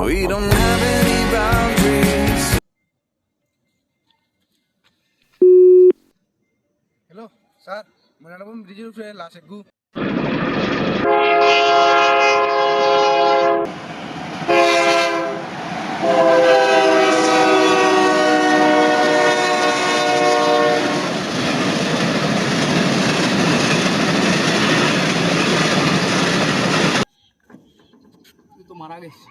We don't have any boundaries. Hello sir মনারবম ব্রিজের উপরে লাশ একগু তো মারা গেছে।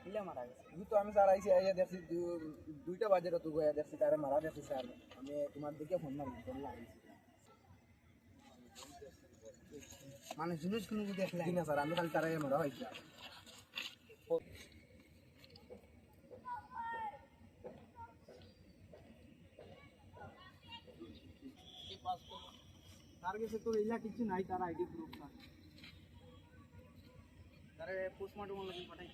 কিলা মারা গেছে তো আমি স্যার আইসি আইয়া দেখছি 2টা বাজে তো গয়া দেখছি তারে মারা দেখছি স্যার আমি তোমার দিকে ফোন মারলাম মানে জিনিস কোনো দেখলে না স্যার আমি খালি তারে মারা হয়েছি তার কাছে তো এইলা কিছু নাই, তার আইডি প্রুফ না। তারে পোস্টমর্টম লাগি পাঠাই।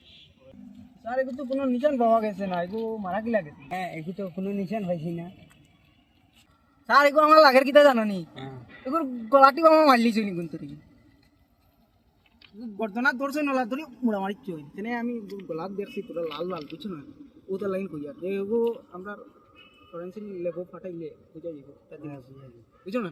স্যার এগুলো তো কোনো নিশান পাওয়া গেছে না, এগুলো মারা কি লাগে? হ্যাঁ, এগুলো তো কোনো নিশান পাইছি না। স্যার এগুলো আমার লাগের কিতা জানো নি? এগুলো গলাটি আমার মারলি চুনি কিন্তু ঘটনা ধরছে নলা ধরে মুড়া মারি চই তেনে আমি গলাত দেখছি পুরো লাল লাল কিছু না ও তো লাইন কইয়া এগো আমরা ফরেন্সিক ল্যাবও পাঠাইলে বুঝা যাবে বুঝছো না।